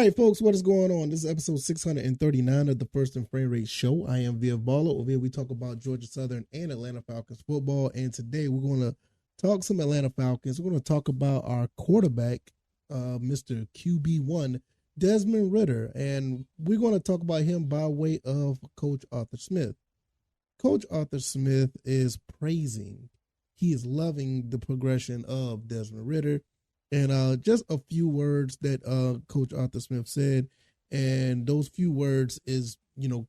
right, folks, what is going on? This is episode 639 of the First and Frame Rate Show. I am Viv Baller. Over here, we talk about Georgia Southern and Atlanta Falcons football. And today, we're going to talk some Atlanta Falcons. We're going to talk about our quarterback, Mr. QB1, Desmond Ridder. And we're going to talk about him by way of Coach Arthur Smith. Coach Arthur Smith is praising, he is loving the progression of Desmond Ridder. And just a few words that Coach Arthur Smith said, and those few words is,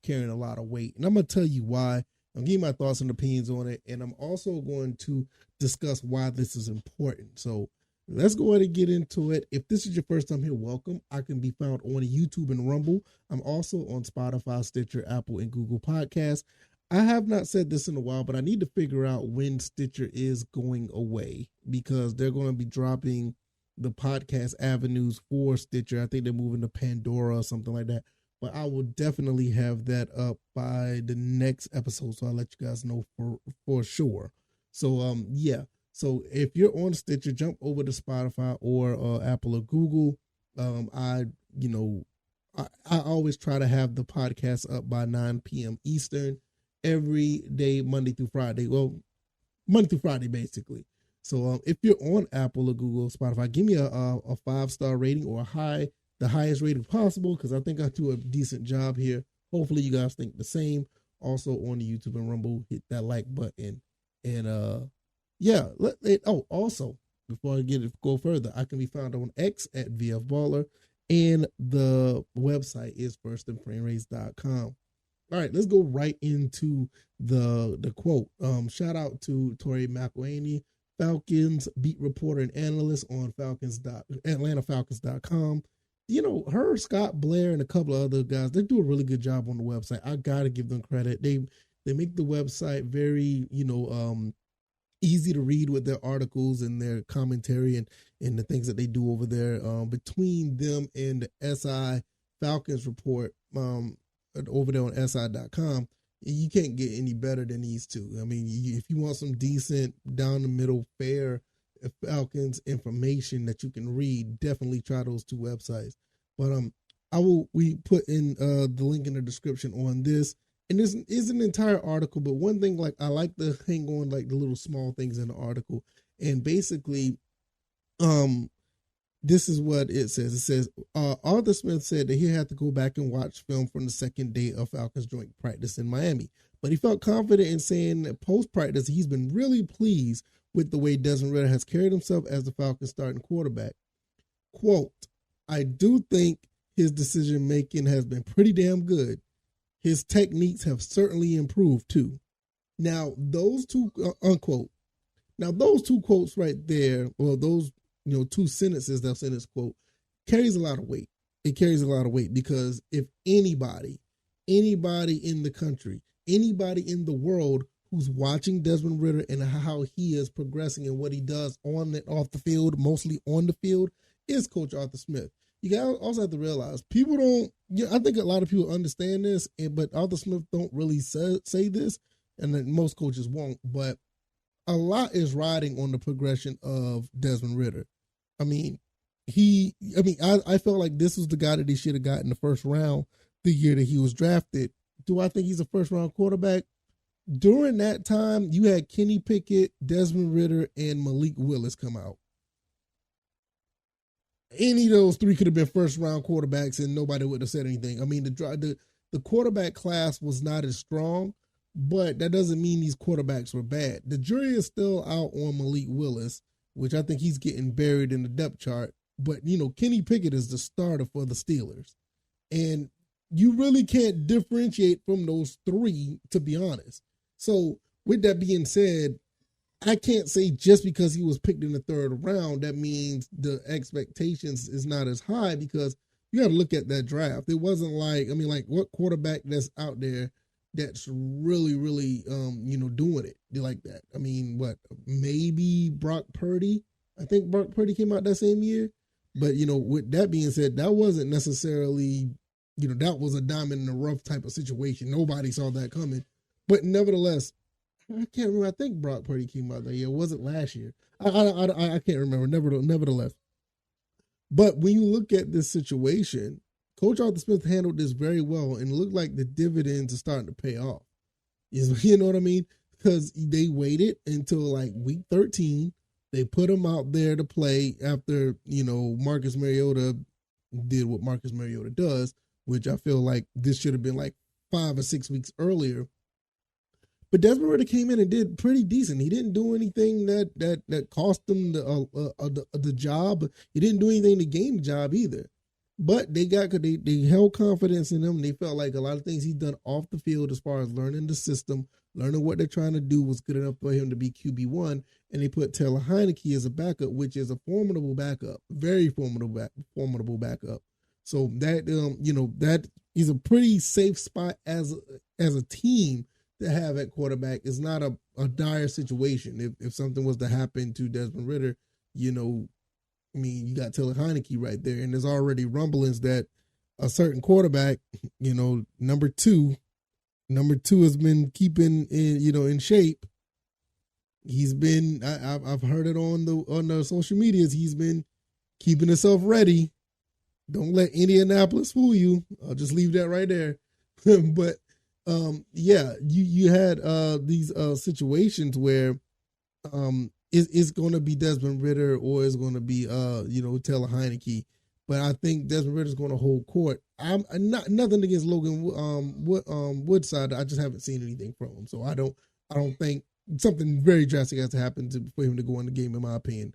carrying a lot of weight. And I'm going to tell you why. I'm giving my thoughts and opinions on it, and I'm also going to discuss why this is important. So let's go ahead and get into it. If this is your first time here, welcome. I can be found on YouTube and Rumble. I'm also on Spotify, Stitcher, Apple, and Google Podcasts. I have not said this in a while, but I need to figure out when Stitcher is going away because they're going to be dropping the podcast avenues for Stitcher. I think they're moving to Pandora or something like that. But I will definitely have that up by the next episode, so I'll let you guys know for sure. So yeah. So if you're on Stitcher, jump over to Spotify or Apple or Google. I always try to have the podcast up by 9 p.m. Eastern every day, Monday through Friday. Well, Monday through Friday, basically. So if you're on Apple or Google, Spotify, give me a 5-star rating or the highest rating possible, because I think I do a decent job here. Hopefully you guys think the same. Also on the YouTube and Rumble, hit that like button. And yeah, also before I go further, I can be found on X at VFBaller, and the website is firstandframerates.com. All right, let's go right into the quote. Shout out to Tori McElhaney, Falcons beat reporter and analyst on AtlantaFalcons.com. Her, Scott Blair, and a couple of other guys, they do a really good job on the website. I got to give them credit. They make the website very, easy to read with their articles and their commentary and the things that they do over there. Between them and the SI Falcons report over there on SI.com, you can't get any better than these two. I mean, if you want some decent, down the middle, fair Falcons information that you can read, definitely try those two websites. But we put in the link in the description on this, and this is an entire article. But one thing, I like to hang on the little small things in the article, and basically, this is what it says. It says, Arthur Smith said that he had to go back and watch film from the second day of Falcons joint practice in Miami. But he felt confident in saying that post-practice, he's been really pleased with the way Desmond Ridder has carried himself as the Falcons starting quarterback. Quote, I do think his decision-making has been pretty damn good. His techniques have certainly improved too. Now, those two, unquote. Now, those two quotes right there, well, those two sentences that's in this quote carries a lot of weight. It carries a lot of weight because if anybody in the country, anybody in the world who's watching Desmond Ridder and how he is progressing and what he does on and off the field, mostly on the field, is Coach Arthur Smith. You guys also have to realize people don't, I think a lot of people understand this, but Arthur Smith don't really say this, and then most coaches won't, but a lot is riding on the progression of Desmond Ridder. I mean, I felt like this was the guy that he should have got in the first round the year that he was drafted. Do I think he's a first round quarterback? During that time, you had Kenny Pickett, Desmond Ridder, and Malik Willis come out. Any of those three could have been first round quarterbacks and nobody would have said anything. I mean, the quarterback class was not as strong, but that doesn't mean these quarterbacks were bad. The jury is still out on Malik Willis, which I think he's getting buried in the depth chart. But, Kenny Pickett is the starter for the Steelers. And you really can't differentiate from those three, to be honest. So with that being said, I can't say just because he was picked in the third round, that means the expectations is not as high, because you got to look at that draft. It wasn't what quarterback that's out there that's really, really, doing it like that. I mean, maybe Brock Purdy. I think Brock Purdy came out that same year. But, with that being said, that wasn't necessarily, that was a diamond in the rough type of situation. Nobody saw that coming. But nevertheless, I can't remember. I think Brock Purdy came out that year. It wasn't last year. I can't remember. Nevertheless. But when you look at this situation, Coach Arthur Smith handled this very well, and it looked like the dividends are starting to pay off. You know what I mean? Because they waited until like week 13. They put him out there to play after, Marcus Mariota did what Marcus Mariota does, which I feel like this should have been like 5 or 6 weeks earlier. But Desmond Ridder came in and did pretty decent. He didn't do anything that cost him the job. He didn't do anything to gain the job either. But they held confidence in him. They felt like a lot of things he's done off the field as far as learning the system, learning what they're trying to do was good enough for him to be QB1. And they put Taylor Heineke as a backup, which is a formidable backup, very formidable backup. So that that is a pretty safe spot as a team to have at quarterback. Is not a dire situation. If something was to happen to Desmond Ridder, you got Taylor Heineke right there, and there's already rumblings that a certain quarterback, number two has been keeping in shape. He's been, I've heard it on the social medias. He's been keeping himself ready. Don't let Indianapolis fool you. I'll just leave that right there. But you had these situations where it's going to be Desmond Ridder or it's going to be Taylor Heineke. But I think Desmond Ridder's going to hold court. I'm not nothing against Logan Woodside. I just haven't seen anything from him, so I don't think something very drastic has to happen for him to go in the game. In my opinion,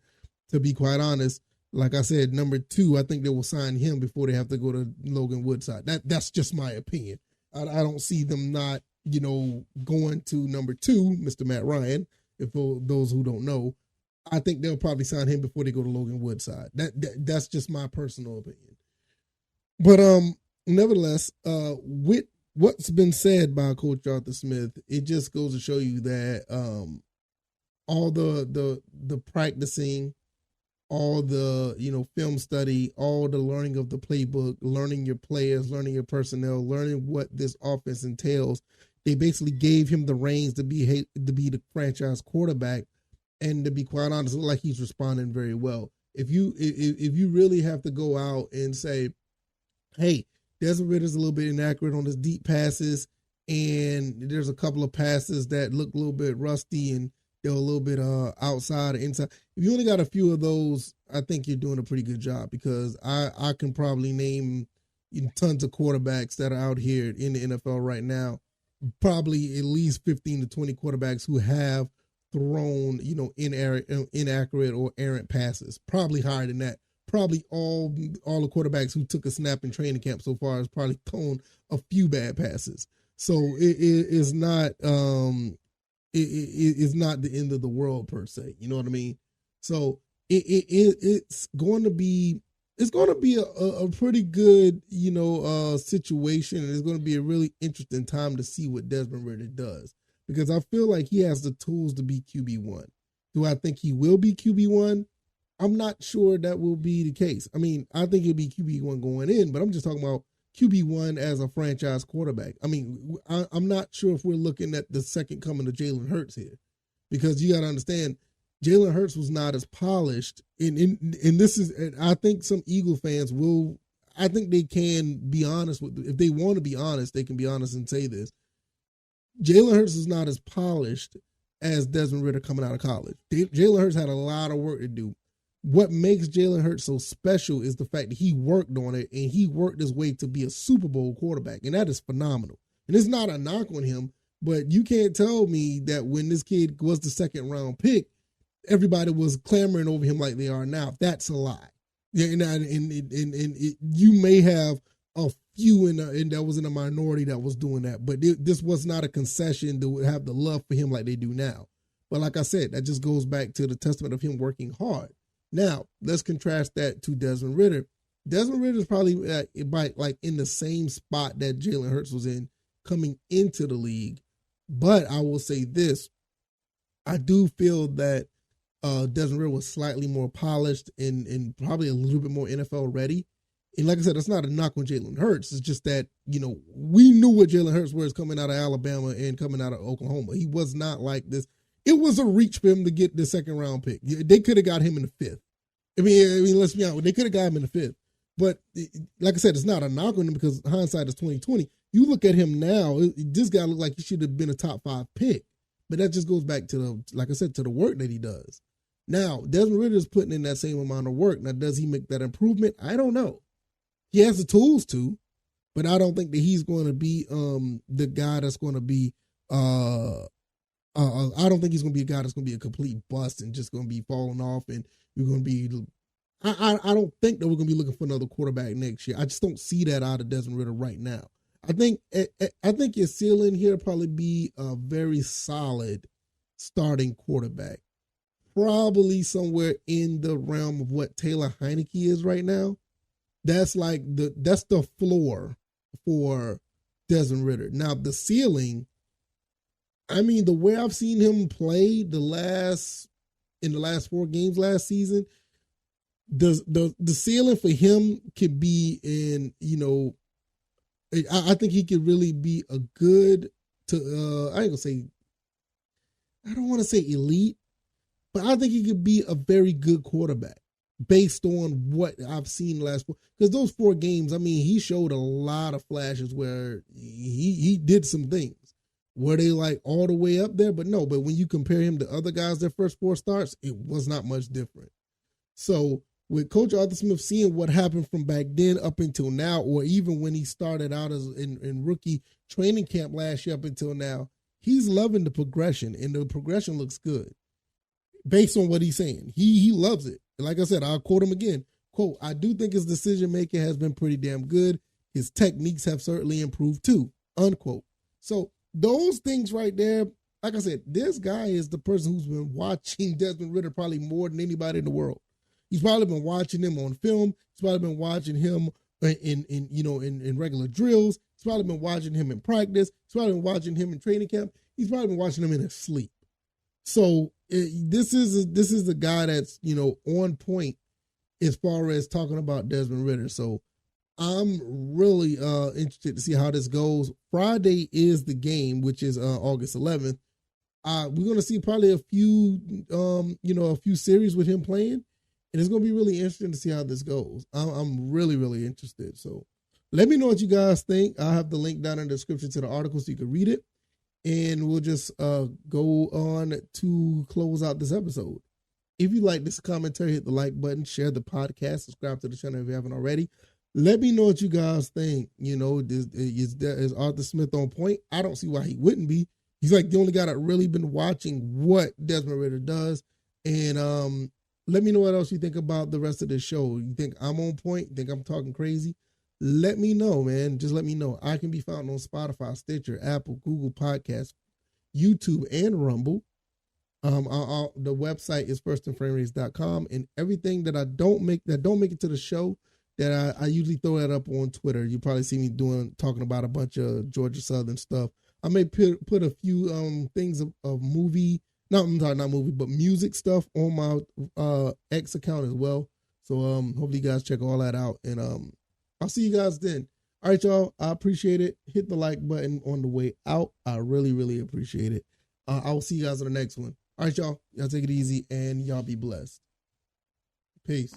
to be quite honest, like I said, number 2, I think they will sign him before they have to go to Logan Woodside. That's just my opinion. I don't see them not going to number 2, Mr. Matt Ryan. If for those who don't know, I think they'll probably sign him before they go to Logan Woodside. That's just my personal opinion. But nevertheless, with what's been said by Coach Arthur Smith, it just goes to show you that all the practicing, all the film study, all the learning of the playbook, learning your players, learning your personnel, learning what this offense entails. They basically gave him the reins to be the franchise quarterback, and to be quite honest, it looks like he's responding very well. If you really have to go out and say, hey, Desmond Ridder's a little bit inaccurate on his deep passes, and there's a couple of passes that look a little bit rusty and they're a little bit outside or inside. If you only got a few of those, I think you're doing a pretty good job, because I can probably name tons of quarterbacks that are out here in the NFL right now, probably at least 15 to 20 quarterbacks who have thrown, inaccurate or errant passes. Probably higher than that. Probably all the quarterbacks who took a snap in training camp so far has probably thrown a few bad passes. So it is not it's not the end of the world per se. You know what I mean? So it's going to be a pretty good situation, and it's going to be a really interesting time to see what Desmond Ridder does, because I feel like he has the tools to be QB1. Do I think he will be QB1? I'm not sure that will be the case. I mean, I think he'll be QB1 going in, but I'm just talking about QB1 as a franchise quarterback. I mean, I'm not sure if we're looking at the second coming of Jalen Hurts here, because you got to understand, Jalen Hurts was not as polished, and this is, and I think some Eagle fans will, I think they can be honest with, if they want to be honest, they can be honest and say this. Jalen Hurts is not as polished as Desmond Ridder coming out of college. Jalen Hurts had a lot of work to do. What makes Jalen Hurts so special is the fact that he worked on it, and he worked his way to be a Super Bowl quarterback, and that is phenomenal. And it's not a knock on him, but you can't tell me that when this kid was the second round pick, everybody was clamoring over him like they are now. That's a lie. Yeah, and you may have a few and that was in a minority that was doing that, but this was not a concession to have the love for him like they do now. But like I said, that just goes back to the testament of him working hard. Now, let's contrast that to Desmond Ridder. Desmond Ridder is probably like in the same spot that Jalen Hurts was in coming into the league. But I will say this. I do feel that Desmond Ridder was slightly more polished and probably a little bit more NFL ready. And like I said, that's not a knock on Jalen Hurts. It's just that, we knew what Jalen Hurts was coming out of Alabama and coming out of Oklahoma. He was not like this. It was a reach for him to get the second round pick. They could have got him in the 5th. I mean, let's be honest. They could have got him in the fifth, but like I said, it's not a knock on him because hindsight is 2020. You look at him now. This guy looked like he should have been a top 5 pick, but that just goes back to like I said, to the work that he does. Now, Desmond Ridder is putting in that same amount of work. Now, does he make that improvement? I don't know. He has the tools to, but I don't think that he's going to be the guy that's going to be. I don't think he's going to be a guy that's going to be a complete bust and just going to be falling off, and you're going to be. I don't think that we're going to be looking for another quarterback next year. I just don't see that out of Desmond Ridder right now. I think your ceiling here probably be a very solid starting quarterback. Probably somewhere in the realm of what Taylor Heineke is right now. That's the floor for Desmond Ridder. Now the ceiling, I mean, the way I've seen him play in the last 4 games last season, the ceiling for him could be in, I think he could really be a good I don't want to say elite, but I think he could be a very good quarterback based on what I've seen last 4. Because those 4 games, I mean, he showed a lot of flashes where he did some things. Were they like all the way up there? But no, but when you compare him to other guys, their first 4 starts, it was not much different. So with Coach Arthur Smith seeing what happened from back then up until now, or even when he started out as in rookie training camp last year up until now, he's loving the progression, and the progression looks good. Based on what he's saying. He loves it. Like I said, I'll quote him again. Quote, I do think his decision-making has been pretty damn good. His techniques have certainly improved too. Unquote. So those things right there, like I said, this guy is the person who's been watching Desmond Ridder probably more than anybody in the world. He's probably been watching him on film. He's probably been watching him in regular drills. He's probably been watching him in practice. He's probably been watching him in training camp. He's probably been watching him in his sleep. So this is a guy that's, on point as far as talking about Desmond Ridder. So I'm really interested to see how this goes. Friday is the game, which is August 11th. We're going to see probably a few series with him playing, and it's going to be really interesting to see how this goes. I'm really, really interested. So let me know what you guys think. I'll have the link down in the description to the article so you can read it. And we'll just go on to close out this episode. If you like this commentary, hit the like button, share the podcast, subscribe to the channel if you haven't already. Let me know what you guys think. Is Arthur Smith on point? I don't see why he wouldn't be. He's like the only guy that really been watching what Desmond Ridder does. And let me know what else you think about the rest of this show. You think I'm on point? You think I'm talking crazy? Let me know, man. Just let me know. I can be found on Spotify, Stitcher, Apple, Google Podcasts, YouTube, and Rumble. The website is firstandframerates.com, and everything that don't make it to the show, that I usually throw that up on Twitter. You probably see me talking about a bunch of Georgia Southern stuff. I may put a few things of movie, not movie, but music stuff on my X account as well. So hopefully you guys check all that out, and I'll see you guys then. All right, y'all. I appreciate it. Hit the like button on the way out. I really, really appreciate it. I will see you guys in the next one. All right, y'all. Y'all take it easy and y'all be blessed. Peace.